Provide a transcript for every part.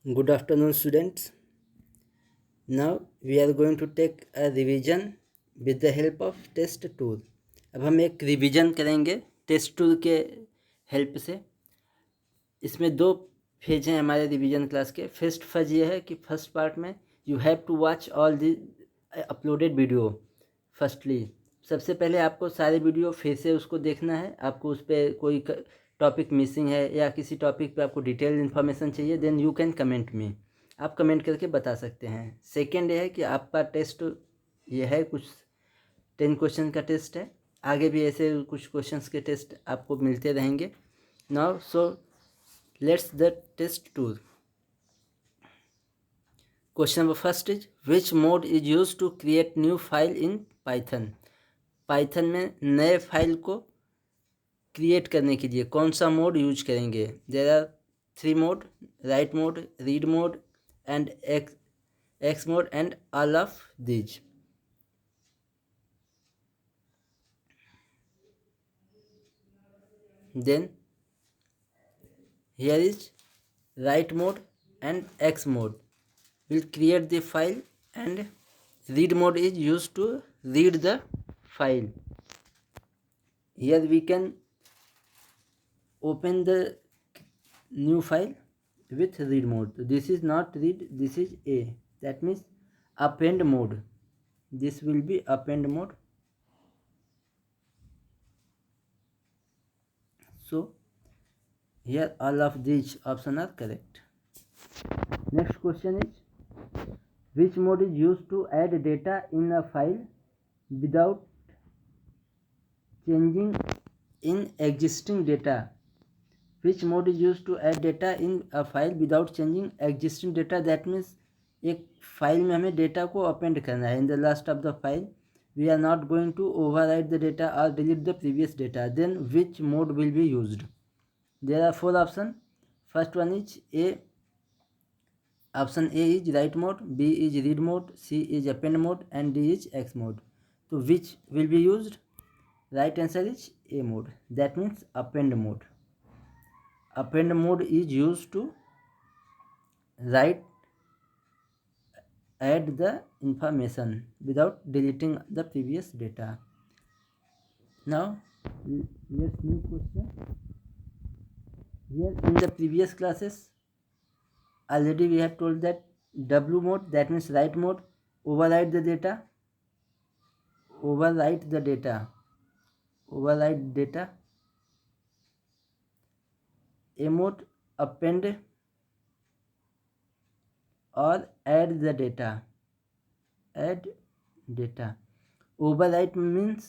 Good afternoon, students. Now we are going to take a revision with the help of test tool. अब हम एक revision करेंगे test tool के help से। इसमें दो फेज हैं हमारे रिवीजन क्लास के। फर्स्ट फेज ये है कि फर्स्ट पार्ट में you have to watch all the uploaded video. Firstly सबसे पहले आपको सारे वीडियो फिर से उसको देखना है। आपको उस पर कोई टॉपिक मिसिंग है या किसी टॉपिक पे आपको डिटेल इन्फॉर्मेशन चाहिए, then you can comment me. आप कमेंट करके बता सकते हैं। सेकेंड ये है कि आपका टेस्ट ये है कुछ 10 क्वेश्चन का टेस्ट है। आगे भी ऐसे कुछ क्वेश्चंस के टेस्ट आपको मिलते रहेंगे। Now so let's the test tool. Question number first is which mode is use to create new file in Python. Python में नए फाइल को क्रिएट करने के लिए कौन सा मोड यूज करेंगे। There are 3 mode, write mode, read mode and x mode and all of these. Then here is write mode and X mode will create the file, and read mode is used to read the file. Here we can open the new file with read mode. So this is not read, this is A. That means append mode. This will be append mode. So here all of these options are correct. Next question is which mode is used to add data in a file without changing in existing data. Which mode is used to add data in a file without changing existing data? That means एक file में हमें data को append करना है। In the last of the file we are not going to overwrite the data और delete the previous data, then which mode will be used. There are 4 option. First one is A, option A is write mode, B is read mode, C is append mode and D is X mode. तो which will be used? Right answer is a mode, that means append mode. Append mode is used to add the information without deleting the previous data. Now let's new question. Here in the previous classes already we have told that W mode, that means write mode, override the data, overwrite the data, override data. A mode append और add the data, add data. overwrite means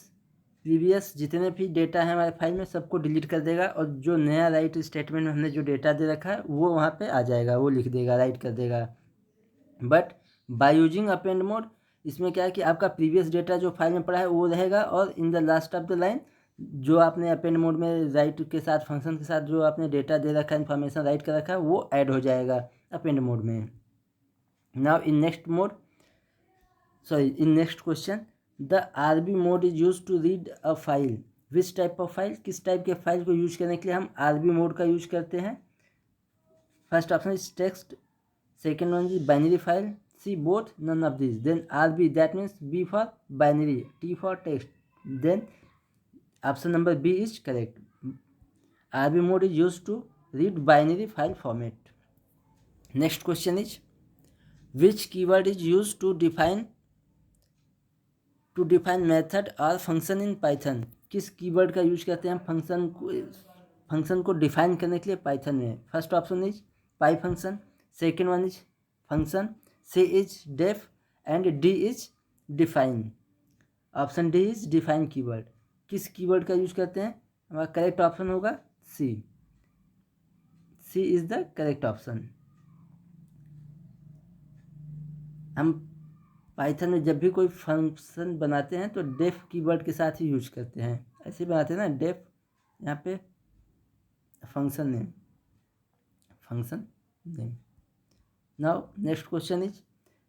previous जितने भी data है हमारे file में सबको delete कर देगा और जो नया राइट स्टेटमेंट में हमने जो डेटा दे रखा है वो वहाँ पे आ जाएगा, वो लिख देगा, राइट कर देगा। But by using append mode इसमें क्या है कि आपका प्रीवियस डेटा जो फाइल में पड़ा है वो रहेगा और इन the last of the line जो आपने अपेंड मोड में राइट के साथ फंक्शन के साथ जो आपने डेटा दे रखा है, इन्फॉर्मेशन राइट कर रखा है, वो ऐड हो जाएगा अपेंड मोड में। Now in next mode, sorry in next question, the RB mode is use to read a file. Which type of file, किस टाइप के फाइल को यूज करने के लिए हम RB मोड का यूज करते हैं? First option is text, second one is binary file, C both, none of this. Then RB that means B for binary, T for text, then option number B is correct. RB mode is use to read binary file format. Next question is which keyword is use to define method और function in Python. किस keyword का use करते हैं हम function को define करने के लिए पाइथन में? First option is py function, second one is function, C is def and D is define. Option D is define keyword. किस कीवर्ड का यूज करते हैं? हमारा करेक्ट ऑप्शन होगा C, C is the correct option. हम Python में जब भी कोई फंक्शन बनाते हैं तो डेफ कीवर्ड के साथ ही यूज करते हैं, ऐसे बनाते हैं ना, डेफ यहाँ पे function name, function name. Now next question is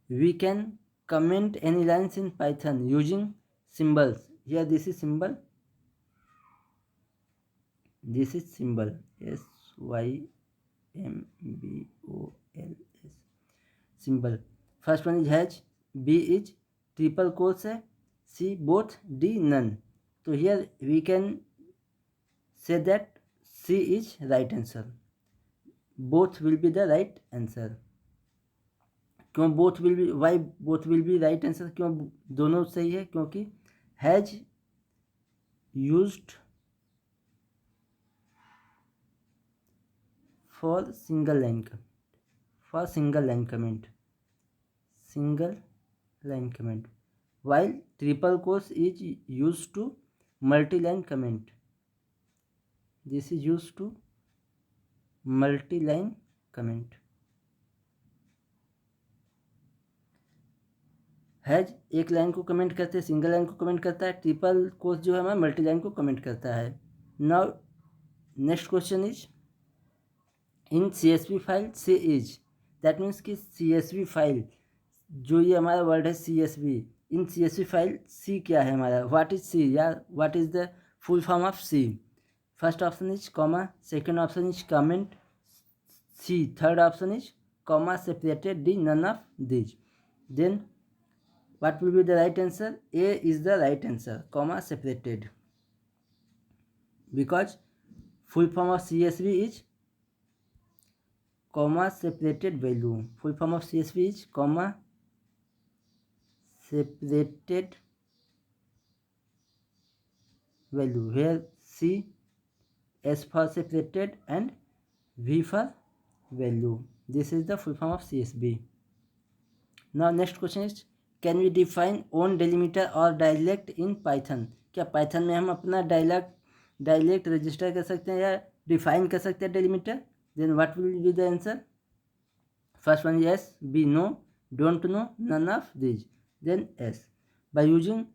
we can comment any lines in Python using symbols. Here this is symbol, this is symbol, SYMBOL, symbol. First one is has, B is triple quotes है, C both, D none. So here we can say that C is right answer. Both will be the right answer. क्यों both will be, why both will be right answer, क्यों दोनों सही है? क्योंकि has used for single line comment, while triple quotes is used to multi-line comment. This is used to multi-line comment. Has एक line को comment करते हैं, single line को कमेंट करता है, ट्रिपल कोर्स जो है हमारा मल्टी लाइन को कमेंट करता है. Now next question is in CSV file C is, that means कि CSV फाइल जो ये हमारा वर्ड है CSV, in CSV file C क्या है हमारा, व्हाट इज सी या what is the full form of C. First option is comma, second option is comment, C third option is comma separated, D none of these. Then what will be the right answer? A is the right answer, comma separated, because full form of CSV is comma separated value. Full form of CSV is comma separated value, where C, S for separated and V for value. This is the full form of CSV. Now next question is can we define own delimiter और dialect in Python. क्या Python में हम अपना dialect register कर सकते हैं या define कर सकते हैं delimiter? Then what will be the answer? First one yes, B no, don't know, none of these. Then yes. By using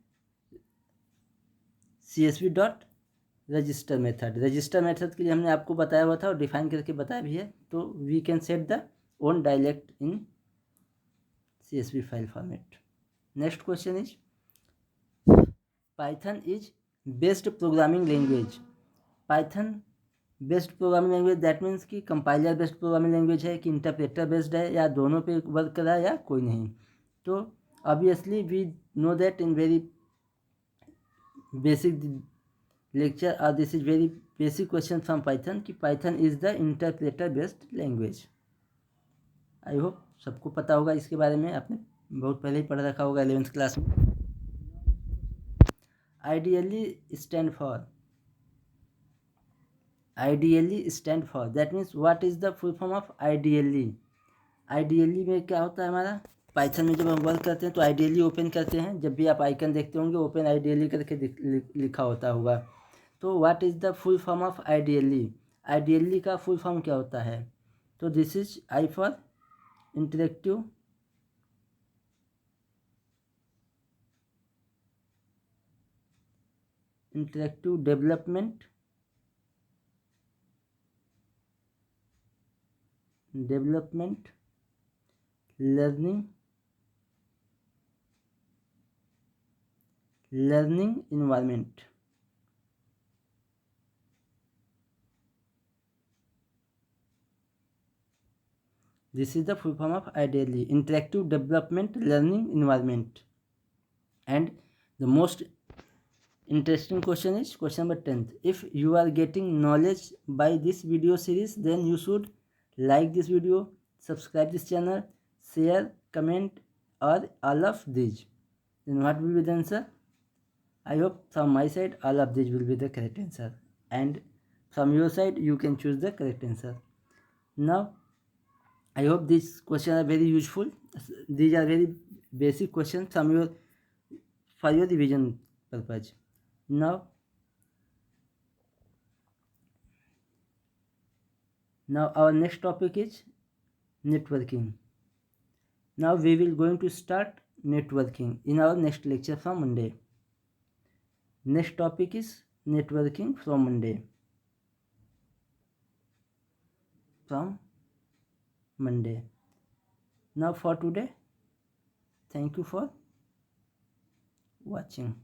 CSV dot register method के लिए हमने आपको बताया हुआ था और डिफाइन करके बताया भी है. तो we can set the own dialect in CSV file format. Next question is Python is best programming language. Python best programming language, that means कि कंपाइलर बेस्ट प्रोग्रामिंग लैंग्वेज है कि इंटरप्रेटर बेस्ड है या दोनों पे वर्क कर रहा है या कोई नहीं. तो obviously we know that in very basic lecture और this is very basic question from Python कि Python is the interpreter based language. I hope सबको पता होगा इसके बारे में, आपने बहुत पहले ही पढ़ रखा होगा 11th क्लास में. Ideally stand for, that means what is the full form of ideally. Ideally में क्या होता है हमारा, पाइथन में जब हम वर्क करते हैं तो आइडियली ओपन करते हैं. जब भी आप आइकन देखते होंगे ओपन आइडियली करके लिखा होता होगा. तो what is the full form of ideally का फुल फॉर्म क्या होता है? तो this is I for interactive development learning environment. This is the full form of ideally interactive development learning environment. And the most interesting question is question number 10. If you are getting knowledge by this video series, then you should like this video, subscribe this channel, share, comment, or all of these. Then what will be the answer? I hope from my side all of these will be the correct answer, and from your side you can choose the correct answer. Now I hope these questions are very useful. These are very basic questions from for your revision purpose. Now our next topic is networking. Now we will going to start networking in our next lecture from Monday. Next topic is networking from Monday. Now for today, thank you for watching.